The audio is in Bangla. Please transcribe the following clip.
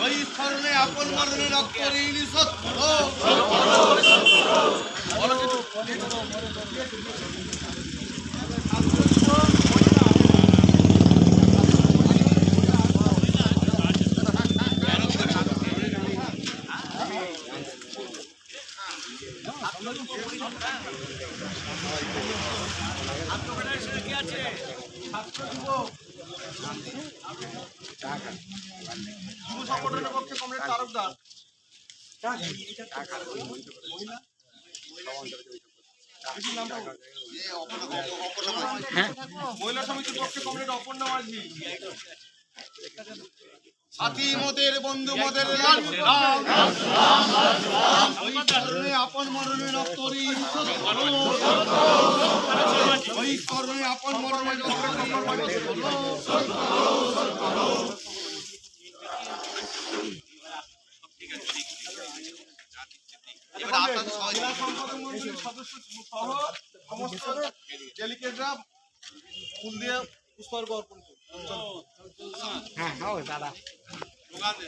ওই স্মরণে আপন মরণে রক্ত ঋণ শোধ করো। যুব সংগঠনের পক্ষে কমরেড তারকদার, মহিলা সমিতির পক্ষে কমরেড অপর্ণা মাঝি, সাথী মোদের বন্ধু মোদের আপন মরণে রক্ত ঋণ শোধ করো। ওই স্মরণে আপন মরণে রক্ত ঋণ শোধ করো। জেলা সম্পাদক মন্ডলীর সদস্য সহ সমস্ত ডেলিগেটরা ফুল দিয়ে পুষ্পার্ঘ অর্পণ করুন।